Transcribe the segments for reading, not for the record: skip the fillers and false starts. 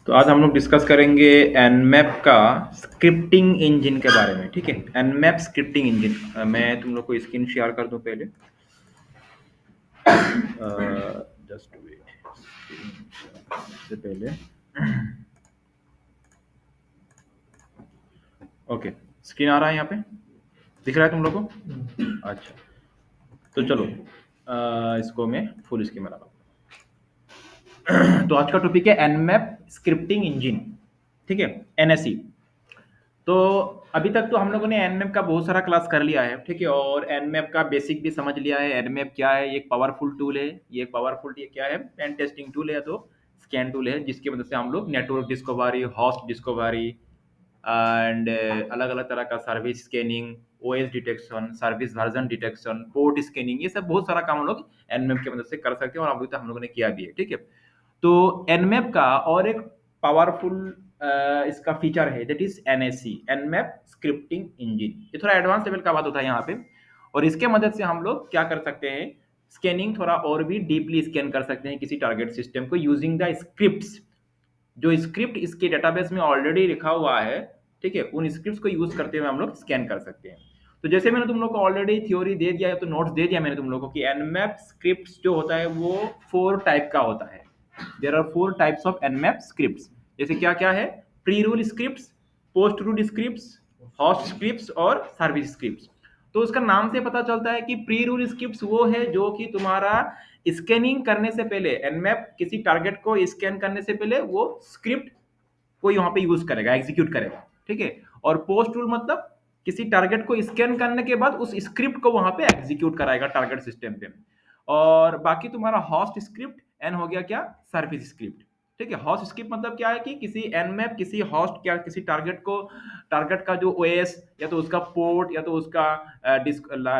तो आज हम लोग डिस्कस करेंगे एनमैप का स्क्रिप्टिंग इंजन के बारे में। ठीक है, एनमैप स्क्रिप्टिंग इंजन। मैं तुम लोग को स्क्रीन शेयर कर दूं पहले। जस्ट वेट, से पहले। ओके, स्क्रीन आ रहा है यहाँ पे, दिख रहा है तुम लोग को? अच्छा, तो चलो इसको मैं फुल स्क्रीन में लगा। तो आज का टॉपिक है एनमैप स्क्रिप्टिंग इंजन। ठीक है, एनएसई। तो अभी तक तो हम लोगों ने एनमैप का बहुत सारा क्लास कर लिया है। ठीक है, और एनमैप का बेसिक भी समझ लिया है। एनमैप क्या है, ये एक पावरफुल टूल है। ये पावरफुल ये क्या है, पेन टेस्टिंग टूल है, तो स्कैन टूल है, जिसकी मदद से हम लोग network discovery, host discovery and अलग अलग तरह का service scanning, OS detection, service version detection, port scanning, ये सब बहुत सारा काम हम लोग एनमैप की मदद से कर सकते हैं, और अभी तक हम लोगों ने किया भी है। ठीक है, तो एनमैप का और एक पावरफुल इसका फीचर है, that is NSC, Nmap scripting engine. ये थोड़ा एडवांस लेवल का बात होता है यहाँ पे, और इसके मदद से हम लोग क्या कर सकते हैं, स्कैनिंग थोड़ा और भी डीपली स्कैन कर सकते हैं किसी टारगेट सिस्टम को यूजिंग द स्क्रिप्ट्स। जो स्क्रिप्ट इसके डेटाबेस में ऑलरेडी लिखा हुआ है, ठीक है, उन स्क्रिप्ट्स को यूज करते हुए हम लोग स्कैन कर सकते हैं। तो जैसे मैंने तुम लोग को ऑलरेडी थ्योरी दे दिया है, तो नोट्स दे दिया मैंने तुम लोग को कि एनमैप स्क्रिप्ट्स जो होता है वो 4 टाइप का होता है। There are 4 types of Nmap scripts. जैसे क्या क्या है, pre rule scripts, post rule scripts, host scripts और सर्विस स्क्रिप्ट्स। तो उसका नाम से पता चलता है कि प्री रूल स्क्रिप्ट्स वो है जो कि तुम्हारा स्कैनिंग करने से पहले, एनमैप किसी टारगेट को स्कैन करने से पहले वो स्क्रिप्ट को यहाँ पे यूज करेगा, एग्जीक्यूट करेगा। ठीक है, और पोस्ट रूल मतलब किसी टारगेट को स्कैन करने के बाद उस स्क्रिप्ट को वहां पे एग्जीक्यूट कराएगा टारगेट सिस्टम पे। और बाकी तुम्हारा होस्ट स्क्रिप्ट, एन हो गया क्या, सर्विस स्क्रिप्ट। ठीक है, होस्ट स्क्रिप्ट मतलब क्या है कि किसी एनमैप किसी होस्ट क्या किसी टारगेट को, टारगेट का जो ओएस या तो उसका पोर्ट या तो उसका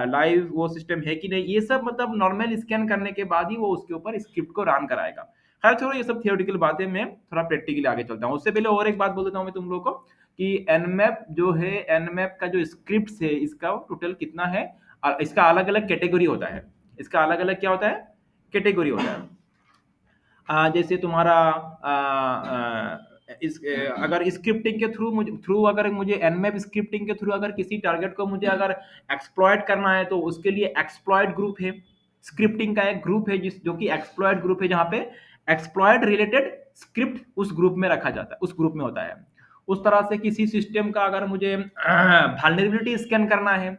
लाइव वो सिस्टम है कि नहीं, ये सब मतलब नॉर्मल स्कैन करने के बाद ही वो उसके ऊपर स्क्रिप्ट को रन कराएगा। खैर छोड़ो ये सब थियोरेटिकल बातें, मैं थोड़ा प्रैक्टिकली आगे चलता हूँ। उससे पहले और एक बात बोल देता हूँ मैं तुम लोग को कि एनमैप जो है, एनमैप का जो स्क्रिप्ट है इसका टोटल कितना है, और इसका अलग अलग कैटेगरी होता है। इसका अलग अलग क्या होता है, कैटेगरी होता है। जैसे तुम्हारा अगर स्क्रिप्टिंग के थ्रू अगर मुझे एनमैप स्क्रिप्टिंग के थ्रू अगर किसी टारगेट को मुझे अगर एक्सप्लॉइट करना है, तो उसके लिए एक्सप्लॉइट ग्रुप है। स्क्रिप्टिंग का एक ग्रुप है जो कि एक्सप्लॉइट ग्रुप है, जहाँ पे एक्सप्लॉइट रिलेटेड स्क्रिप्ट उस ग्रुप में रखा जाता है, उस ग्रुप में होता है। उस तरह से किसी सिस्टम का अगर मुझे वल्नरेबिलिटी स्कैन करना है,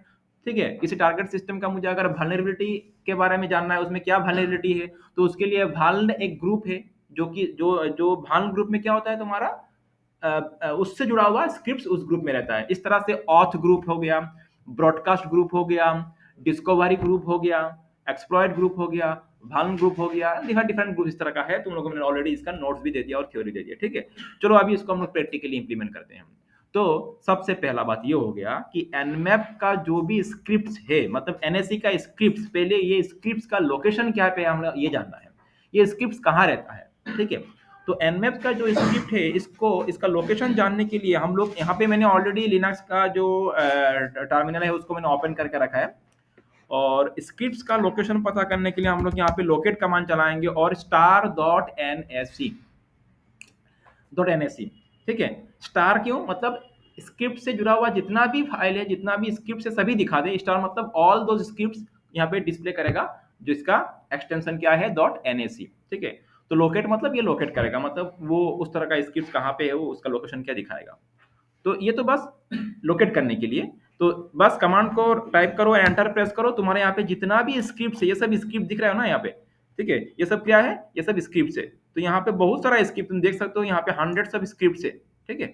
ठीक है, किसी टारगेट सिस्टम का मुझे अगर वल्नरेबिलिटी के बारे में जानना है, उसमें क्या वल्नरेबिलिटी है, तो उसके लिए वाल्न एक ग्रुप है, जो कि जो जो वाल्न ग्रुप में क्या होता है तुम्हारा, उससे जुड़ा हुआ स्क्रिप्ट उस ग्रुप में रहता है। इस तरह से ऑथ ग्रुप हो गया, ब्रॉडकास्ट ग्रुप हो गया, डिस्कवरी ग्रुप हो गया, एक्सप्लॉइट ग्रुप हो गया, वाल्न ग्रुप हो गया, डिफरेंट ग्रुप इस तरह का है। तुम लोगों ने ऑलरेडी इसका नोट्स भी दे दिया और थ्योरी दे दिया। ठीक है, चलो अभी इसको हम लोग प्रैक्टिकली इंप्लीमेंट करते हैं। तो सबसे पहला बात ये हो गया कि एनमैप का जो भी स्क्रिप्ट है, मतलब एनएससी का स्क्रिप्ट, पहले ये स्क्रिप्ट का लोकेशन क्या पे हम ये जानना है, ये स्क्रिप्ट कहाँ रहता है। ठीक है, तो एनमैप का जो स्क्रिप्ट है, इसको इसका लोकेशन जानने के लिए हम लोग यहाँ पे, मैंने ऑलरेडी लिनक्स का जो टर्मिनल है उसको मैंने ओपन करके रखा है, और स्क्रिप्ट्स का लोकेशन पता करने के लिए हम लोग यहाँ पे लोकेट कमांड चलाएंगे और star dot N S C, dot N S C. ठीक है, स्टार क्यों, मतलब स्क्रिप्ट से जुड़ा हुआ जितना भी फाइल है, जितना भी स्क्रिप्ट से सभी दिखा दे। स्टार मतलब ऑल दो स्क्रिप्ट्स यहाँ पे डिस्प्ले करेगा, जो इसका एक्सटेंशन क्या है, डॉट एन एस सी। ठीक है, तो लोकेट मतलब ये लोकेट करेगा, मतलब वो उस तरह का स्क्रिप्ट कहाँ पे है, वो उसका लोकेशन क्या दिखाएगा। तो ये तो बस लोकेट करने के लिए। तो बस कमांड को टाइप करो, एंटर प्रेस करो, तुम्हारे यहाँ पे जितना भी स्क्रिप्ट है, ये सब स्क्रिप्ट दिख रहा है ना यहाँ पे। ठीक है, ये सब क्या है, ये सब स्क्रिप्ट है। तो यहाँ पे बहुत सारा स्क्रिप्ट तुम देख सकते हो, यहाँ पे हंड्रेड्स ऑफ स्क्रिप्ट है। ठीक है,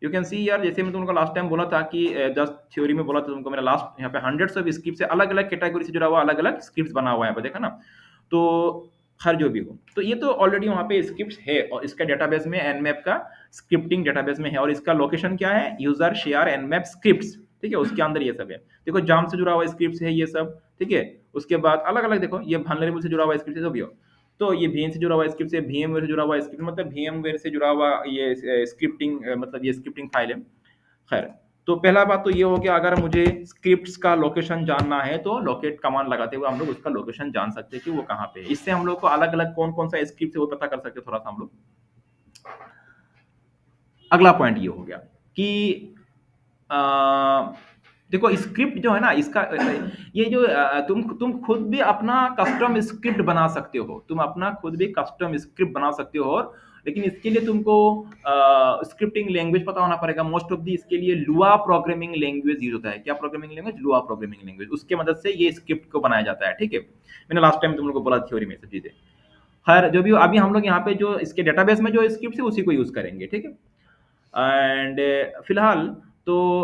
यू कैन सी यार, जैसे मैं तुमको लास्ट टाइम बोला था कि जस्ट थ्योरी में बोला था तुमको, मेरा लास्ट यहाँ पे हंड्रेड्स ऑफ स्क्रिप्ट है, अलग अलग कैटेगरी से जुड़ा हुआ अलग अलग स्क्रिप्ट बना हुआ है यहाँ पे, देखा ना। तो हर जो भी हो, तो ये तो ऑलरेडी वहाँ पे स्क्रिप्ट है, और इसका डेटाबेस में एनमैप का स्क्रिप्टिंग डेटाबेस में है, और इसका लोकेशन क्या है, यूजर शेयर एनमैप स्क्रिप्ट्स। ठीक है, उसके अंदर ये सब है। देखो जाम से जुड़ा हुआ स्क्रिप्ट है ये सब। ठीक है, उसके बाद अलग अलग देखो, ये वल्नरेबल से जुड़ा हुआ स्क्रिप्ट है, जो भी हो। तो ये वीएन से जुड़ा हुआ स्क्रिप्ट है, VMware से जुड़ा हुआ स्क्रिप्ट, मतलब VMware से जुड़ा हुआ ये स्क्रिप्टिंग, मतलब ये स्क्रिप्टिंग फाइल है। खैर, तो पहला बात तो ये हो गया, अगर मुझे स्क्रिप्ट्स का लोकेशन जानना है, तो लोकेट कमांड लगाते हुए हम लोग उसका लोकेशन जान सकते हैं कि वो कहाँ पे है। इससे हम लोग को अलग अलग कौन कौन सा स्क्रिप्ट है वो पता कर सकते हैं थोड़ा सा हम लोग। अगला पॉइंट ये हो गया कि अ, देखो स्क्रिप्ट जो है ना इसका ये जो तुम खुद भी अपना कस्टम स्क्रिप्ट बना सकते हो, तुम अपना खुद भी कस्टम स्क्रिप्ट बना सकते हो। और लेकिन इसके लिए तुमको स्क्रिप्टिंग लैंग्वेज पता होना पड़ेगा। मोस्ट ऑफ दी इसके लिए लुआ प्रोग्रामिंग लैंग्वेज यूज होता है। क्या प्रोग्रामिंग लैंग्वेज? लुआ प्रोग्रामिंग लैंग्वेज। उसके मदद से ये स्क्रिप्ट को बनाया जाता है। ठीक है, मैंने लास्ट टाइम तुम लोग को बोला थ्योरी में सब चीजें। खैर जो भी हो, अभी हम लोग यहाँ पे जो इसके डेटाबेस में जो स्क्रिप्ट है उसी को यूज करेंगे। ठीक है, एंड फिलहाल तो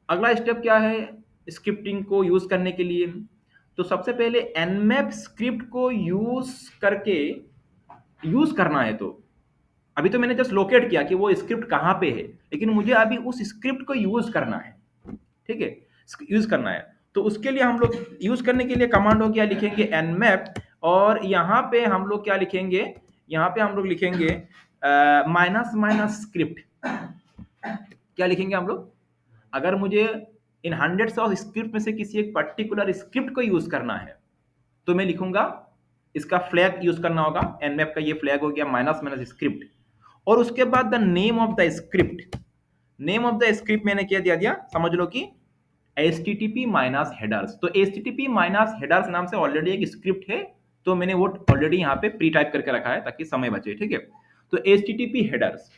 अगला स्टेप क्या है स्क्रिप्टिंग को यूज करने के लिए? तो सबसे पहले nmap स्क्रिप्ट को यूज करके यूज करना है। तो अभी तो मैंने जस्ट लोकेट किया कि वो स्क्रिप्ट कहाँ पे है, लेकिन मुझे अभी उस स्क्रिप्ट को यूज करना है। ठीक है, यूज करना है। तो उसके लिए हम लोग यूज करने के लिए कमांड हो गया, लिखेंगे nmap। और यहाँ पे हम लोग क्या लिखेंगे? यहाँ पे हम लोग लिखेंगे माइनस माइनस स्क्रिप्ट। क्या लिखेंगे हम लोग? अगर मुझे इन हंड्रेड्स ऑफ स्क्रिप्ट में से किसी एक पर्टिकुलर स्क्रिप्ट को यूज करना है तो मैं लिखूंगा, इसका फ्लैग यूज करना होगा। nmap का ये फ्लैग हो गया माइनस माइनस स्क्रिप्ट। और उसके बाद the name of the script. Name of the script मैंने क्या दिया दिया, समझ लो कि http माइनस हेडर्स। तो http माइनस हेडर्स नाम से ऑलरेडी एक स्क्रिप्ट है, तो मैंने वो ऑलरेडी यहाँ पे प्री टाइप करके रखा है ताकि समय बचे। ठीक है, तो http हेडर्स।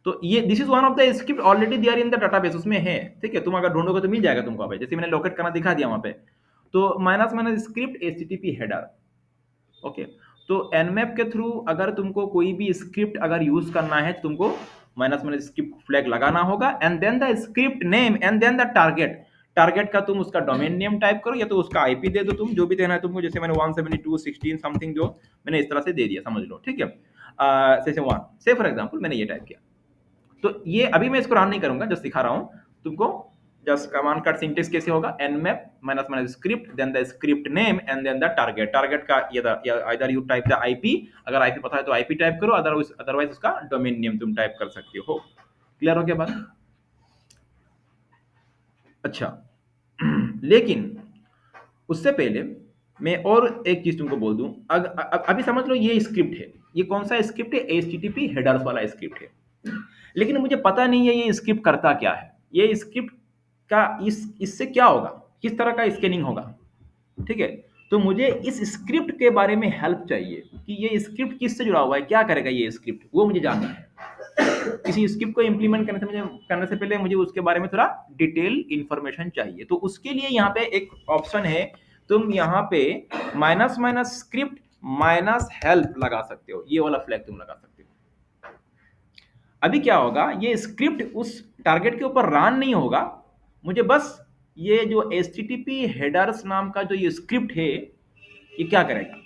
तो ये this is one of the script already there in the database, उसमें है। ठीक है, तुम अगर ढूंढोगे तो मिल जाएगा तुमको। अब जैसे मैंने लोकेट करना दिखा दिया वहां पे। तो minus minus script http header. Okay, तो nmap के थ्रू अगर तुमको कोई भी स्क्रिप्ट अगर यूज करना है तो तुमको माइनस माइनस स्क्रिप्ट फ्लैग लगाना होगा। And then the script name and then the target. Target का तुम उसका डोमेन नेम टाइप करो या तो उसका आईपी दे दो, तुम जो भी देना है तुमको। जैसे मैंने 172.16 समथिंग जो मैंने इस तरह से दे दिया, समझ लो। ठीक है, सेशन 1 से फॉर एग्जांपल मैंने ये टाइप किया। तो ये अभी मैं इसको रन नहीं करूंगा, जस्ट सिखा रहा हूं तुमको। जस्ट कमांड का सिंटेक्स कैसे होगा, nmap minus minus script then the script name and then the target. Target का इधर यू टाइप द आईपी, अगर आईपी पता है तो आईपी टाइप करो, अदरवाइज उसका डोमेन नेम तुम टाइप कर सकते हो। क्लियर हो गया बात? अच्छा लेकिन उससे पहले मैं और एक चीज तुमको बोल दूं। अभी समझ लो ये स्क्रिप्ट है। ये कौन सा स्क्रिप्ट है? http हेडर्स वाला स्क्रिप्ट है। लेकिन मुझे पता नहीं है ये स्क्रिप्ट करता क्या है। ये स्क्रिप्ट का इससे क्या होगा, किस तरह का स्कैनिंग होगा। ठीक है, तो मुझे इस स्क्रिप्ट के बारे में हेल्प चाहिए कि ये स्क्रिप्ट किससे जुड़ा हुआ है, क्या करेगा ये स्क्रिप्ट, वो मुझे जानना है। किसी स्क्रिप्ट को इंप्लीमेंट करने से पहले मुझे उसके बारे में थोड़ा डिटेल इंफॉर्मेशन चाहिए। तो उसके लिए यहाँ पे एक ऑप्शन है, तुम यहाँ पे minus minus script minus help लगा सकते हो। ये वाला फ्लैग तुम लगा सकते हो। अभी क्या होगा, ये स्क्रिप्ट उस टारगेट के ऊपर रन नहीं होगा। मुझे बस ये जो http हेडर्स नाम का जो ये स्क्रिप्ट है ये क्या करेगा,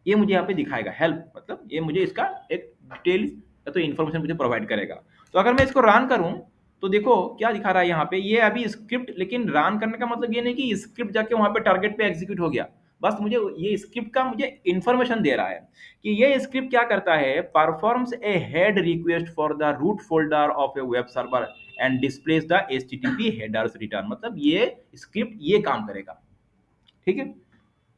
ये मुझे यहाँ पे दिखाएगा। हेल्प मतलब ये मुझे इसका एक डिटेल या तो इन्फॉर्मेशन मुझे प्रोवाइड करेगा। तो अगर मैं इसको रन करूं तो देखो क्या दिखा रहा है यहाँ पे, ये अभी स्क्रिप्ट। लेकिन रन करने का मतलब ये नहीं कि स्क्रिप्ट जाके वहां पे टारगेट पे एग्जीक्यूट हो गया। बस मुझे ये स्क्रिप्ट का मुझे इंफॉर्मेशन दे रहा है कि ये स्क्रिप्ट क्या करता है, performs a head request for the root folder of a web server and displays the http headers return. मतलब ये स्क्रिप्ट ये काम करेगा। ठीक है,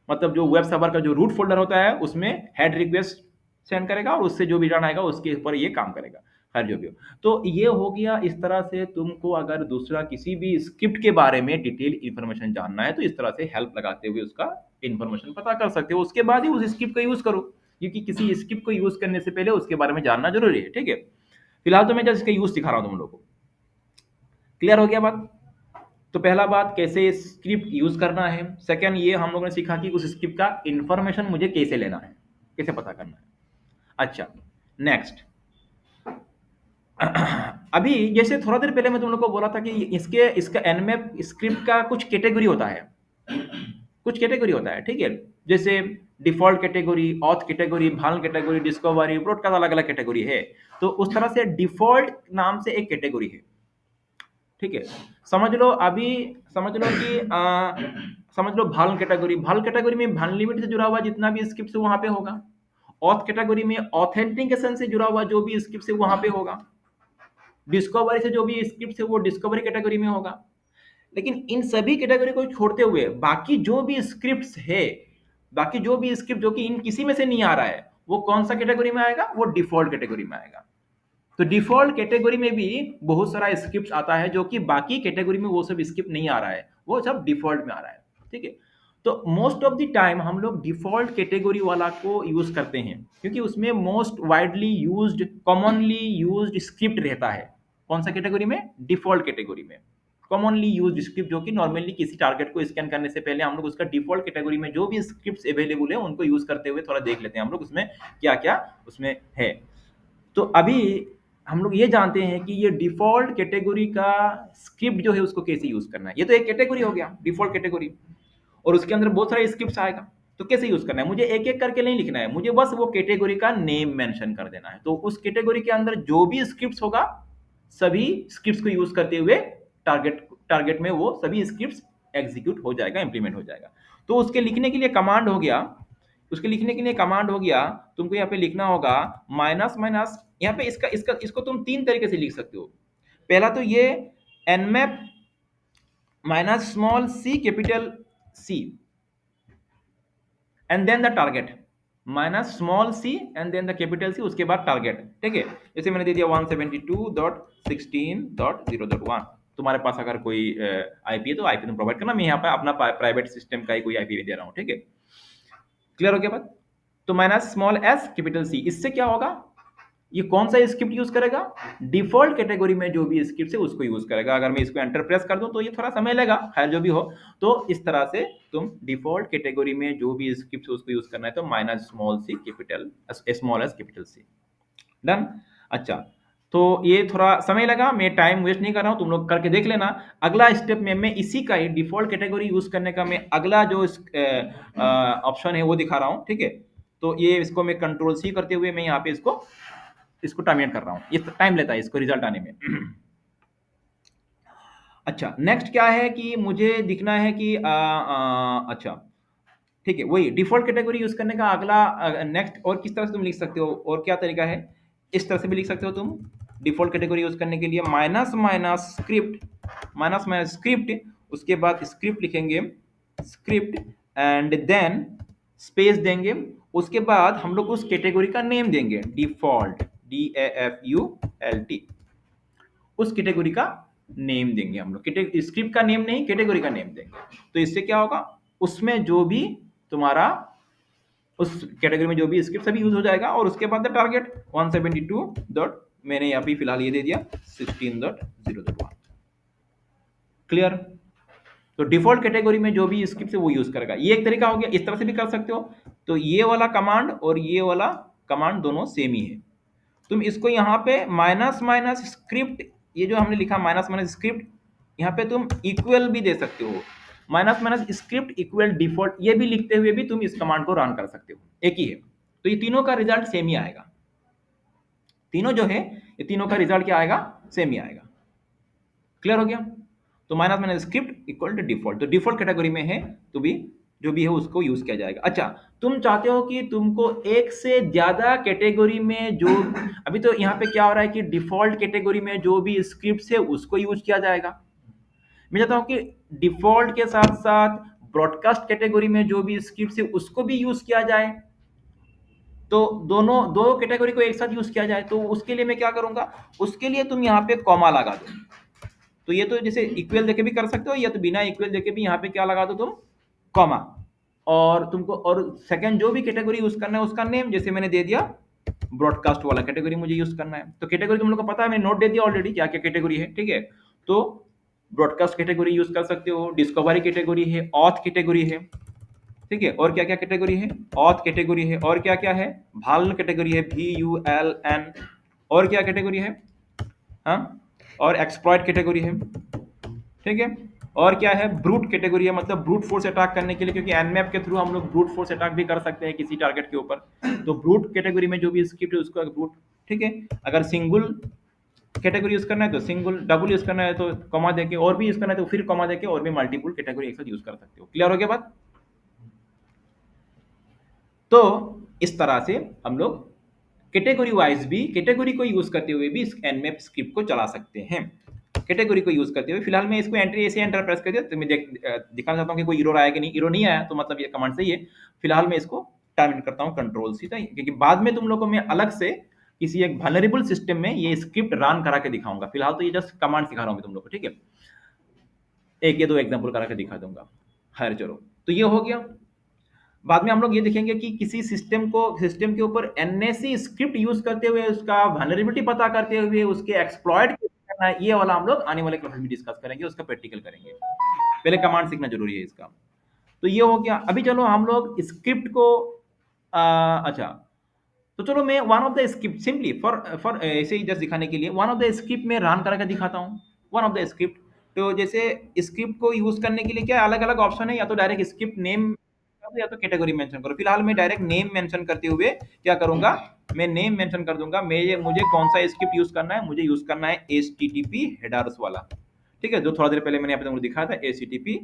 मतलब जो वेब सर्वर का जो रूट फोल्डर होता है उसमें हेड रिक्वेस्ट सेंड करेगा और उससे जो भी रिटर्न आएगा उसके ऊपर ये काम करेगा। खैर जो भी हो, तो ये हो गया। इस तरह से तुमको अगर दूसरा किसी भी स्क्रिप्ट के बारे में डिटेल इंफॉर्मेशन जानना है तो इस तरह से हेल्प लगाते हुए उसका इंफॉर्मेशन पता कर सकते हो। उसके बाद ही उस स्क्रिप्ट को यूज करो, क्योंकि किसी स्क्रिप्ट को यूज करने से पहले उसके बारे में जानना जरूरी है। ठीक है, फिलहाल तो मैं जस्ट इसका यूज सिखा रहा हूँ तुम लोगों को। क्लियर हो गया बात? तो पहला बात कैसे स्क्रिप्ट यूज करना है। सेकंड ये हम लोगों ने सीखा कि उस स्क्रिप्ट का इंफॉर्मेशन मुझे कैसे लेना है, कैसे पता करना है। अच्छा नेक्स्ट अभी जैसे थोड़ा देर पहले मैं तुम लोग को बोला था कि इसका nmap स्क्रिप्ट का कुछ कैटेगरी होता है, कुछ कैटेगरी होता है। ठीक है, जैसे डिफॉल्ट कैटेगरी, ऑथ कैटेगरी, भाल कैटेगरी, डिस्कवरी, ब्रॉडकास्ट, अलग अलग कैटेगरी है। तो उस तरह से डिफॉल्ट नाम से एक कैटेगरी है। ठीक है, समझ लो अभी, समझ लो कि समझ लो भाल कैटेगरी। भाल कैटेगरी में भाल लिमिट से जुड़ा हुआ जितना भी स्क्रिप्ट है वहां पे होगा। ऑथ कैटेगरी में ऑथेंटिकेशन से जुड़ा हुआ जो भी स्क्रिप्ट है वहां पे होगा। डिस्कवरी से जो भी स्क्रिप्ट है वो डिस्कवरी कैटेगरी में होगा। लेकिन इन सभी कैटेगरी को छोड़ते हुए बाकी जो भी स्क्रिप्ट है, बाकी जो भी स्क्रिप्ट जो कि इन किसी में से नहीं आ रहा है, वो कौन सा कैटेगरी में आएगा, वो डिफॉल्ट कैटेगरी में आएगा। तो डिफॉल्ट कैटेगरी में भी बहुत सारा स्क्रिप्ट आता है जो कि बाकी कैटेगरी में वो सब स्क्रिप्ट नहीं आ रहा है, वो सब डिफॉल्ट में आ रहा है। ठीक है, तो मोस्ट ऑफ द टाइम हम लोग डिफॉल्ट कैटेगरी वाला को यूज करते हैं क्योंकि उसमें most widely used commonly used script रहता है। कौन सा कैटेगरी में? डिफॉल्ट कैटेगरी में कॉमनली यूज्ड स्क्रिप्ट, जो कि नॉर्मली किसी टारगेट को स्कैन करने से पहले हम लोग उसका डिफॉल्ट कैटेगरी में जो भी स्क्रिप्ट अवेलेबल है उनको यूज करते हुए थोड़ा देख लेते हैं हम लोग उसमें क्या क्या उसमें है। तो अभी हम लोग ये जानते हैं कि ये डिफॉल्ट कैटेगरी का स्क्रिप्ट जो है उसको कैसे यूज करना है। ये तो एक कैटेगरी हो गया डिफॉल्ट कैटेगरी, और उसके अंदर बहुत सारे स्क्रिप्ट आएगा। तो कैसे यूज करना है? मुझे एक एक करके नहीं लिखना है, मुझे बस वो कैटेगरी का नेम मेंशन कर देना है। तो उस कैटेगरी के अंदर जो भी स्क्रिप्ट होगा सभी स्क्रिप्ट को यूज करते हुए टारगेट टारगेट में वो सभी स्क्रिप्ट एग्जीक्यूट हो जाएगा, इंप्लीमेंट हो जाएगा। तो उसके लिखने के लिए कमांड हो गया, उसके लिखने के लिए कमांड हो गया, तुमको यहाँ पे लिखना होगा माइनस माइनस। यहाँ पे इसका इसका इसको तुम तीन तरीके से लिख सकते हो। पहला तो ये nmap minus small C capital C and then the target, minus small C and then the capital C, उसके बाद टारगेट। ठीक है, जैसे मैंने दे दिया 172.16.0.1। तुम्हारे पास अगर कोई आईपी है तो आईपी तुम प्रोवाइड करना, मैं यहाँ पे अपना प्राइवेट सिस्टम का ही कोई आईपी दे रहा हूँ। ठीक है, क्लियर हो गया बात? तो minus small S capital C, इससे क्या होगा, ये कौन सा स्क्रिप्ट यूज करेगा? डिफॉल्ट कैटेगरी में जो भी स्क्रिप्ट है उसको यूज करेगा। अगर मैं इसको एंटर प्रेस कर दूं तो ये थोड़ा समय लेगा, खैर जो भी हो। तो इस तरह से तुम डिफॉल्ट कैटेगरी में जो भी स्क्रिप्ट है उसको यूज करना है, तो minus small C capital small S capital C. Done. अच्छा, तो ये थोड़ा समय लगा, मैं टाइम वेस्ट नहीं कर रहा हूं, तुम लोग करके देख लेना। अगला स्टेप में मैं इसी का ही डिफॉल्ट कैटेगरी यूज करने का मैं अगला जो ऑप्शन है वो दिखा रहा हूं। ठीक है, तो ये इसको मैं कंट्रोल सी करते हुए मैं यहाँ पे इसको इसको टर्मिनेट कर रहा हूँ, ये टाइम लेता है इसको रिजल्ट आने में। अच्छा, नेक्स्ट क्या है कि मुझे दिखना है कि अच्छा ठीक है, वही डिफॉल्ट कैटेगरी यूज करने का अगला नेक्स्ट। और किस तरह से तुम लिख सकते हो, और क्या तरीका है? इस तरह से भी लिख सकते हो तुम डिफॉल्ट कैटेगरी यूज करने के लिए, minus minus script, minus minus script, उसके बाद स्क्रिप्ट लिखेंगे, स्क्रिप्ट एंड देन स्पेस देंगे। उसके बाद हम लोग उस कैटेगरी का नेम देंगे, डिफॉल्ट, DAFULT, उस कैटेगरी का नेम देंगे हम लोग, स्क्रिप्ट का नेम नहीं, कैटेगरी का नेम देंगे। तो इससे क्या होगा, उसमें जो भी तुम्हारा उस कैटेगरी में जो भी स्क्रिप्ट सभी यूज हो जाएगा। और उसके बाद द टारगेट 172 डॉट, मैंने यहाँ पे फिलहाल ये दे दिया 16.0.1। क्लियर? तो डिफॉल्ट कैटेगरी में जो भी स्क्रिप्ट है वो यूज करेगा। ये एक तरीका हो गया, इस तरह से भी कर सकते हो। तो ये वाला कमांड और ये वाला कमांड दोनों सेम ही है। तुम इसको यहाँ पे माइनस माइनस स्क्रिप्ट, ये जो हमने लिखा माइनस माइनस स्क्रिप्ट, यहाँ पे तुम इक्वल भी दे सकते हो, minus minus script equal default, ये भी लिखते हुए भी तुम इस कमांड को रन कर सकते हो, एक ही है। तो ये तीनों का रिजल्ट सेम ही आएगा, तीनों जो है ये तीनों का रिजल्ट क्या आएगा, सेम ही आएगा। क्लियर हो गया? तो minus minus script equal to default, तो डिफॉल्ट कैटेगरी में है तो भी जो भी है उसको यूज किया जाएगा। अच्छा, तुम चाहते हो कि तुमको एक से ज्यादा कैटेगरी में जो, अभी तो यहाँ पे क्या हो रहा है कि डिफॉल्ट कैटेगरी में जो भी स्क्रिप्ट है उसको यूज किया जाएगा। मैं चाहता हूँ कि डिफॉल्ट के साथ साथ ब्रॉडकास्ट कैटेगरी में जो भी स्क्रिप्ट है उसको भी यूज किया जाए, तो दोनों दो कैटेगरी को एक साथ यूज किया जाए। तो उसके लिए मैं क्या करूंगा, उसके लिए तुम यहाँ पे कॉमा लगा दो। तो ये तो जैसे इक्वल देके भी कर सकते हो, या तो बिना इक्वल देके भी यहाँ पे क्या लगा दो तुम, कॉमा। और तुमको और सेकंड जो भी कैटेगरी यूज करना है उसका नेम, जैसे मैंने दे दिया ब्रॉडकास्ट वाला कैटेगरी मुझे यूज करना है। तो कैटेगरी तुम लोग को पता है, मैंने नोट दे दिया ऑलरेडी क्या क्या कैटेगरी है। ठीक है, तो ब्रॉडकास्ट कैटेगरी यूज कर सकते हो, डिस्कवरी कैटेगरी है, ऑथ कैटेगरी है। ठीक है, और क्या क्या कैटेगरी है, ऑथ कैटेगरी है, और क्या क्या है, भालन कैटेगरी है, VULN, और क्या कैटेगरी है, हाँ, और एक्सप्लॉइट कैटेगरी है। ठीक है, और क्या है, ब्रूट कैटेगरी है, मतलब ब्रूट फोर्स अटैक करने के लिए, क्योंकि एनमैप के थ्रू हम लोग ब्रूट फोर्स अटैक भी कर सकते हैं किसी टारगेट के ऊपर। तो ब्रूट कैटेगरी में जो भी स्क्रिप्ट है उसको ब्रूट। ठीक है, अगर सिंगल कैटेगरी यूज करना है तो सिंगल, डबल यूज करना है तो कॉमा देके, और भी यूज करना है तो फिर कॉमा देके, और भी मल्टीपल कैटेगरी एक साथ यूज कर सकते हो। क्लियर हो गया बात? तो इस तरह से हम लोग कैटेगरी वाइज भी, कैटेगरी को यूज करते हुए भी इस एनमैप स्क्रिप्ट को चला सकते हैं। कैटेगरी को यूज करते हुए फिलहाल मैं इसको एंट्री ऐसे एंटर प्रेस कर दिया, तो मैं दिखाना चाहता हूँ कि कोई एरर आया कि नहीं। एरर नहीं आया तो मतलब ये कमांड सही है। फिलहाल मैं इसको टर्मिनेट करता हूँ कंट्रोल सी, क्योंकि बाद में तुम लोग को मैं अलग से किसी एक वल्नरेबल सिस्टम में ये स्क्रिप्ट रन करा के दिखाऊंगा। फिलहाल तो ये जस्ट कमांड सिखा रहा हूँ मैं तुम लोग को, ठीक है। एक या दो एग्जांपल करा के दिखा दूंगा। खैर चलो, तो ये हो गया। बाद में हम लोग ये देखेंगे कि किसी सिस्टम के ऊपर एनएससी स्क्रिप्ट यूज करते हुए उसका वल्नरेबिलिटी पता करते हुए उसके एक्सप्लॉइट करना है, ये वाला हम लोग आने वाले क्लासेस में डिस्कस करेंगे, उसका प्रैक्टिकल करेंगे। पहले कमांड सीखना जरूरी है इसका। तो ये हो गया। अभी चलो हम लोग स्क्रिप्ट को अच्छा, तो चलो मैं one of the script simply for ऐसे ही जस्ट दिखाने के लिए वन ऑफ द स्क्रिप्ट में रन करके दिखाता हूँ। वन ऑफ द स्क्रिप्ट, तो जैसे स्क्रिप्ट को यूज करने के लिए क्या अलग अलग ऑप्शन है, या तो डायरेक्ट स्क्रिप्ट नेम या तो कैटेगरी मेंशन करो। फिलहाल मैं डायरेक्ट नेम मेंशन करते हुए क्या करूंगा, मैं नेम मेंशन कर दूंगा। मैं मुझे कौन सा स्क्रिप्ट यूज करना है, मुझे यूज करना है HTTP हेडर्स वाला, ठीक है, जो थोड़ा देर पहले मैंने यहाँ पे तुमको दिखाया था, HTTP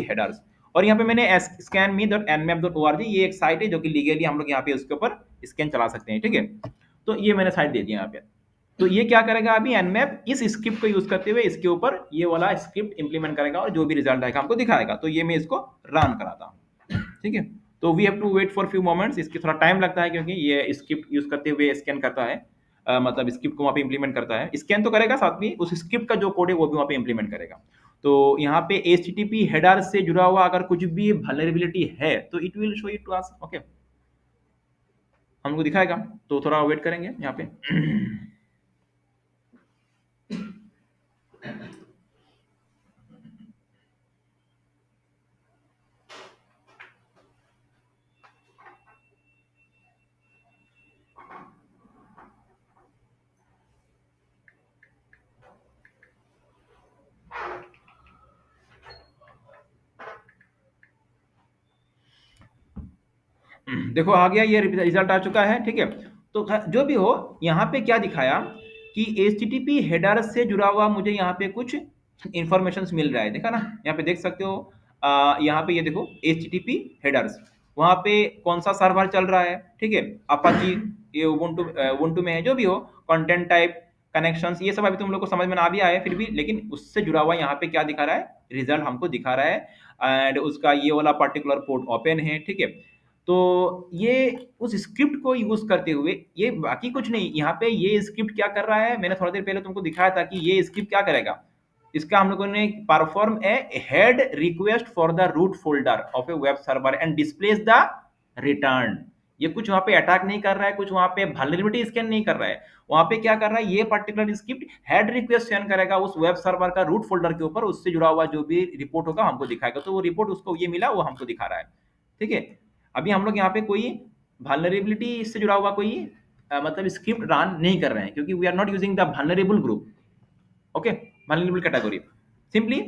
हेडर्स। और यहाँ पे मैंने scanme.nmap.org, ये एक साइट है जो कि लीगली हम लोग यहाँ पे उसके ऊपर स्कैन चला सकते हैं, ठीक है। तो ये मैंने साइट दे दिया यहाँ पे। तो ये क्या करेगा, अभी nmap इस स्क्रिप्ट को यूज करते हुए इसके ऊपर ये वाला स्क्रिप्ट इंप्लीमेंट करेगा और जो भी रिजल्ट आएगा हमको दिखाएगा। तो ये मैं इसको रन कराता हूँ, ठीक है। तो we have to wait for few moments, इसकी थोड़ा टाइम लगता है क्योंकि ये स्क्रिप्ट यूज करते हुए स्कैन करता है, मतलब स्क्रिप्ट को वहाँ पे इंप्लीमेंट करता है, स्कैन तो करेगा, साथ में उस स्क्रिप्ट का जो कोड है वो भी वहाँ पे इंप्लीमेंट करेगा। तो यहाँ पे HTTP हेडर से जुड़ा हुआ अगर कुछ भी वल्नरेबिलिटी है तो it will show it to us, okay, हमको दिखाएगा। तो थोड़ा वेट करेंगे यहाँ पे। देखो आ गया, ये रिजल्ट आ चुका है, ठीक है। तो जो भी हो, यहाँ पे क्या दिखाया कि HTTP हेडर से जुड़ा हुआ मुझे यहाँ पे कुछ इंफॉर्मेशन मिल रहा है, देखा ना, यहाँ पे देख सकते हो। यहाँ पे ये देखो HTTP हेडर्स, वहाँ पे कौन सा सर्वर चल रहा है, ठीक है, अपाची, ये उबुंटू में है, जो भी हो, कंटेंट टाइप, कनेक्शंस, ये सब अभी तुम लोग को समझ में ना भी आया फिर भी, लेकिन उससे जुड़ा हुआ यहाँ पे क्या दिखा रहा है, रिजल्ट हमको दिखा रहा है, एंड उसका ये वाला पर्टिकुलर पोर्ट ओपन है, ठीक है। तो ये उस स्क्रिप्ट को यूज करते हुए, ये बाकी कुछ नहीं, यहाँ पे ये स्क्रिप्ट क्या कर रहा है, मैंने थोड़ा देर पहले तुमको दिखाया था कि ये स्क्रिप्ट क्या करेगा। इसका हम लोगों ने perform a head request for the root folder of a web server and displays the return. ये कुछ वहां पे अटैक नहीं कर रहा है, कुछ वहां पे वल्नरेबिलिटी स्कैन नहीं कर रहा है, वहां पे क्या कर रहा है, ये particular script head request send करेगा उस वेब सर्वर का रूट फोल्डर के ऊपर, उससे जुड़ा हुआ जो भी रिपोर्ट होगा हमको दिखाएगा। तो वो रिपोर्ट उसको ये मिला, वो हमको दिखा रहा है, ठीक है। अभी हम लोग यहाँ पे कोई वल्नरेबिलिटी से जुड़ा हुआ कोई मतलब स्क्रिप्ट रन नहीं कर रहे हैं, क्योंकि we are not using the vulnerable group, okay, vulnerable category, simply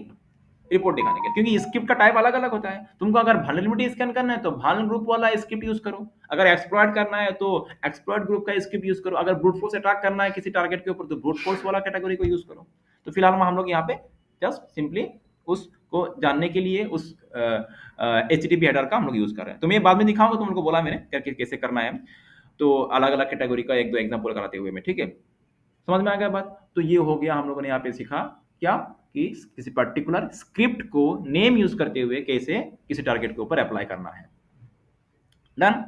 report दिखाने के, क्योंकि स्क्रिप्ट का टाइप अलग अलग होता है। तुमको अगर वल्नरेबिलिटी स्कैन करना है तो वल्न ग्रुप वाला स्क्रिप्ट यूज करो, अगर एक्सप्लॉइट करना है तो एक्सप्लॉइट ग्रुप का स्क्रिप्ट यूज करो, अगर ब्रूट फोर्स अटैक करना है किसी टारगेट के ऊपर तो ब्रूट फोर्स वाला कैटेगरी को यूज करो। तो फिलहाल हम लोग यहाँ पे जस्ट सिंपली उसको जानने के लिए उस HTTP हेडर का हम लोग यूज कर रहे हैं। तो मैं बाद में दिखाऊंगा, तुम लोग को बोला मैंने करके कैसे करना है, तो अलग अलग कैटेगरी का एक दो एग्जाम्पल कराते हुए मैं, ठीक है। समझ में आ गया बात। तो ये हो गया, हम लोगों ने यहाँ पे सीखा क्या, कि किसी पर्टिकुलर स्क्रिप्ट को नेम यूज करते हुए कैसे किसी टारगेट के ऊपर अप्लाई करना है। डन।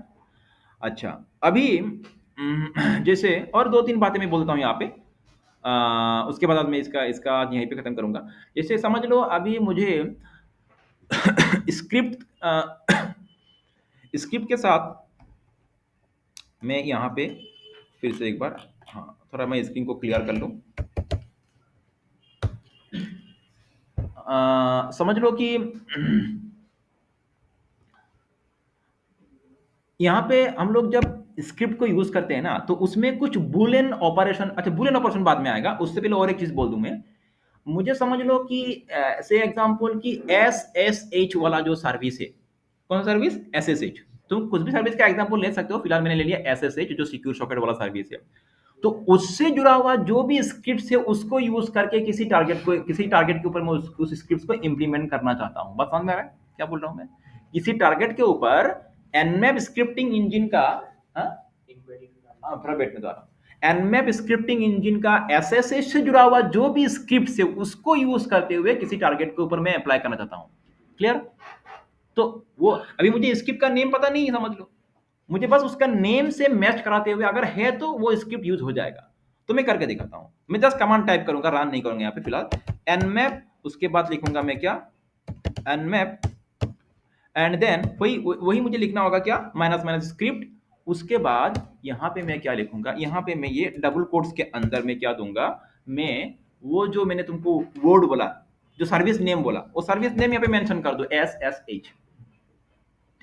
अच्छा, अभी जैसे और दो तीन बातें मैं बोलता हूँ यहाँ पे, उसके बाद मैं इसका इसका यहीं पे खत्म करूंगा। जैसे समझ लो अभी मुझे स्क्रिप्ट स्क्रिप्ट के साथ मैं यहाँ पे फिर से एक बार, हाँ, थोड़ा मैं स्क्रीन को क्लियर कर लूँ। समझ लो कि यहाँ पे हम लोग जब स्क्रिप्ट को यूज करते हैं ना, तो उसमें कुछ बुलियन ऑपरेशन, अच्छा बुलियन ऑपरेशन बाद में आएगा, उससे पहले और एक चीज बोल दूं मैं। मुझे समझ लो कि से एग्जांपल की SSH वाला जो सर्विस है, कौन सा सर्विस, SSH, तुम कुछ भी सर्विस का एग्जांपल ले सकते हो, फिलहाल मैंने ले लिया SSH जो सिक्योर सॉकेट वाला सर्विस है। तो उससे जुड़ा हुआ जो भी स्क्रिप्ट है उसको यूज करके किसी टारगेट के ऊपर मैं उस स्क्रिप्ट को इंप्लीमेंट करना चाहता हूँ। बस समझ में आ रहा है क्या बोल रहा हूँ मैं, किसी टारगेट के ऊपर nmap स्क्रिप्टिंग इंजन का, हाँ, थोड़ा बैठने द्वारा nmap स्क्रिप्टिंग इंजन का SSH से जुड़ा हुआ जो भी स्क्रिप्ट है उसको यूज करते हुए किसी टारगेट के ऊपर मैं अप्लाई करना चाहता हूँ। क्लियर। तो वो अभी मुझे स्क्रिप्ट का नेम पता नहीं है, समझ लो, मुझे बस उसका नेम से मैच कराते हुए अगर है तो वो स्क्रिप्ट यूज हो जाएगा। तो मैं करके दिखाता हूँ। मैं जस्ट कमांड टाइप करूंगा, रन नहीं करूंगा यहाँ पे फिलहाल। nmap, उसके बाद लिखूंगा मैं क्या, nmap, एंड देन वही वही मुझे लिखना होगा क्या, माइनस माइनस स्क्रिप्ट। उसके बाद यहाँ पे मैं क्या लिखूंगा, यहाँ पे मैं ये डबल कोट्स के अंदर में क्या दूंगा, मैं वो जो मैंने तुमको वर्ड बोला, जो सर्विस नेम बोला, वो सर्विस नेम यहाँ पे मेंशन कर दो, SSH।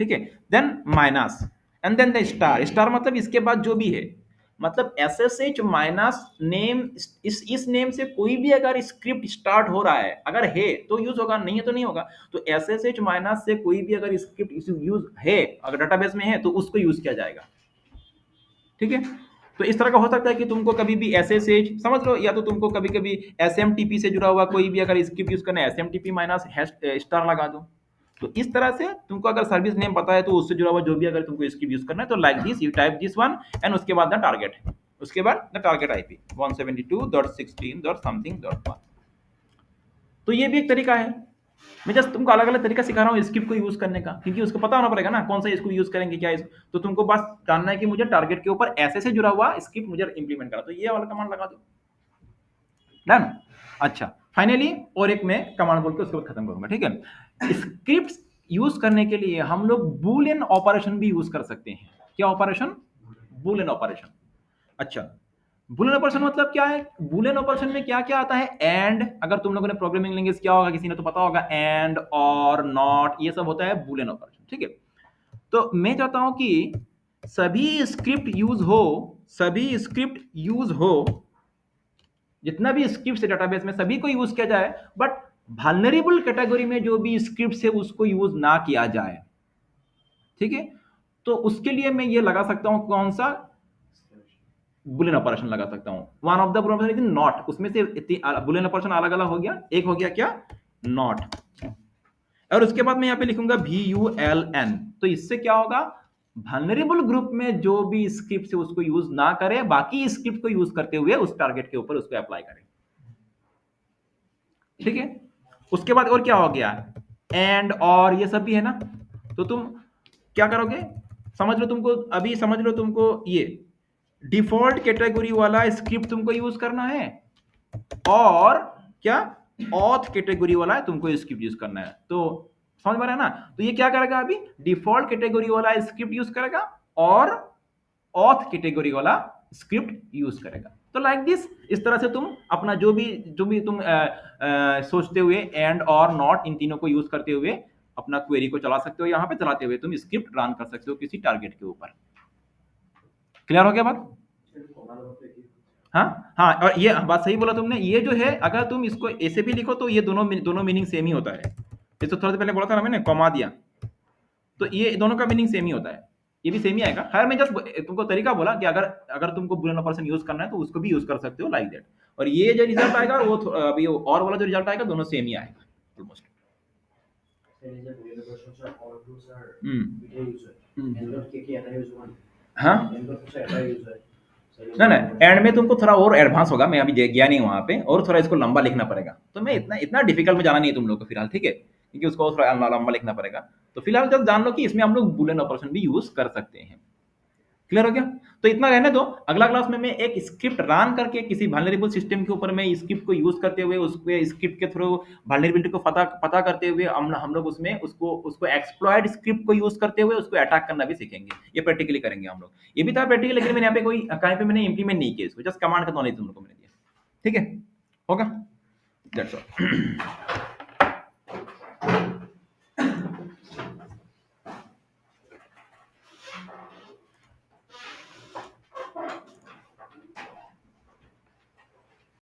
ठीक है, then minus, and then the star. Star मतलब इसके बाद जो भी है, मतलब SSH माइनस नेम। इस नेम से कोई भी अगर स्क्रिप्ट स्टार्ट हो रहा है, अगर है तो यूज होगा, नहीं है तो नहीं होगा। तो SSH माइनस से कोई भी अगर स्क्रिप्ट यूज है, अगर डाटाबेस में है, तो उसको यूज किया जाएगा। ठीक है, तो इस तरह का हो सकता है कि तुमको कभी भी SSH समझ लो, या तो तुमको कभी कभी SMTP से जुड़ा हुआ कोई भी अगर स्क्रिप्ट यूज करना है, SMTP माइनस स्टार लगा दो। तो इस तरह से तुमको अगर सर्विस नेम पता है, तो उससे जुड़ा हुआ जो भी अगर तुमको स्क्रिप्ट यूज करना है, तो like this you type this one, and उसके बाद द टारगेट, उसके बाद द टारगेट IP 172.16.something.1। तो ये भी एक तरीका है। मैं जस्ट तुमको अलग अलग तरीका सिखा रहा हूँ स्क्रिप्ट को यूज करने का, क्योंकि उसको पता होना पड़ेगा ना कौन सा इसको यूज करेंगे क्या तो तुमको बस जानना है कि मुझे टारगेट के ऊपर ऐसे से जुड़ा हुआ स्क्रिप्ट मुझे इंप्लीमेंट करा, तो ये वाला कमांड लगा दो। डन। अच्छा, फाइनली और एक मैं कमांड बोल के उसके बाद खत्म करूंगा। ठीक है, स्क्रिप्ट यूज करने के लिए हम लोग बूलियन ऑपरेशन भी यूज कर सकते हैं। क्या ऑपरेशन? Boolean operation. अच्छा, बूलियन ऑपरेशन मतलब क्या है? बूलियन ऑपरेशन में क्या क्या आता है? एंड, अगर तुम लोगों ने प्रोग्रामिंग लैंग्वेज किया होगा किसी ने तो पता होगा, एंड और नॉट, ये सब होता है बूलियन ऑपरेशन। ठीक है, तो मैं चाहता हूं कि सभी स्क्रिप्ट यूज हो, सभी स्क्रिप्ट यूज हो, जितना भी स्क्रिप्ट है डेटाबेस में सभी को यूज किया जाए, बट वल्नरेबल कैटेगरी में जो भी स्क्रिप्ट है उसको यूज ना किया जाए। ठीक है, तो उसके लिए मैं ये लगा सकता हूं, कौन सा? बुलियन ऑपरेशन लगा सकता हूं। One of the Boolean operation is not, उसमें से बुलियन ऑपरेशन अलग अलग हो गया, एक हो गया क्या, नॉट। और उसके बाद मैं यहां पे लिखूंगा VULN। तो इससे क्या होगा, वल्नरेबल ग्रुप में जो भी स्क्रिप्ट है उसको यूज ना करे, बाकी स्क्रिप्ट को यूज करते हुए उस टारगेट के ऊपर उसको अप्लाई करें। ठीक है, उसके बाद और क्या हो गया, एंड और ये सब भी है ना। तो तुम क्या करोगे, समझ लो, तुमको अभी समझ लो, तुमको ये डिफॉल्ट कैटेगरी वाला स्क्रिप्ट तुमको यूज करना है, और क्या, ऑथ कैटेगरी वाला है तुमको स्क्रिप्ट यूज करना है। तो समझ में आ रहा है ना। तो ये क्या करेगा, अभी डिफॉल्ट कैटेगरी वाला स्क्रिप्ट यूज करेगा, और ऑथ कैटेगरी वाला स्क्रिप्ट यूज करेगा। तो लाइक दिस, इस तरह से तुम अपना जो भी तुम सोचते हुए एंड और नॉट इन तीनों को यूज करते हुए अपना क्वेरी को चला सकते हो। यहाँ पे चलाते हुए तुम स्क्रिप्ट रन कर सकते हो किसी टारगेट के ऊपर। क्लियर हो गया बात? हाँ हाँ, और ये बात सही बोला तुमने। ये जो है, अगर तुम इसको ऐसे भी लिखो तो ये दोनों मीनिंग सेम ही होता है। ये तो थोड़ा पहले बोला था ना मैंने, कॉमा दिया, तो ये दोनों का मीनिंग सेम ही होता है, ये भी सेम ही आएगा। खैर मैं जस्ट तुमको तरीका बोला कि अगर अगर तुमको बुलियन ऑपरेशन यूज करना है तो उसको भी यूज कर सकते हो लाइक दैट। और ये जो रिजल्ट आएगा वो अभी और वाला जो रिजल्ट आएगा दोनों सेम ही आएगा ऑलमोस्ट। हाँ ना ना, एंड में तुमको थोड़ा और एडवांस होगा, मैं अभी गया नहीं वहां पे, और थोड़ा इसको लंबा लिखना पड़ेगा। तो मैं इतना इतना डिफिकल्ट में जाना नहीं है तुम लोग को फिलहाल, ठीक है, क्योंकि उसको थोड़ा लंबा लिखना पड़ेगा। तो फिलहाल जब जान लो कि इसमें हम लोग बुलियन ऑपरेशन भी यूज कर सकते हैं। क्लियर हो गया? तो इतना रहने दो, अगला क्लास में मैं एक स्क्रिप्ट रन करके किसी वल्नरेबल सिस्टम के ऊपर मैं स्क्रिप्ट को यूज करते हुए उसके स्क्रिप्ट के थ्रू वल्नरेबिलिटी को पता पता करते हुए हम लोग उसमें उसको उसको एक्सप्लॉइट स्क्रिप्ट को यूज करते हुए उसको अटैक करना भी सीखेंगे। ये प्रैक्टिकली करेंगे हम लोग। ये भी था प्रैक्टिकली, लेकिन मैंने यहाँ पे कोई कहीं पे मैंने इंप्लीमेंट नहीं किया इसको, जस्ट कमांड का नॉलेज तुम लोग को मैंने दिया। ठीक है, होगा, दैट्स ऑल।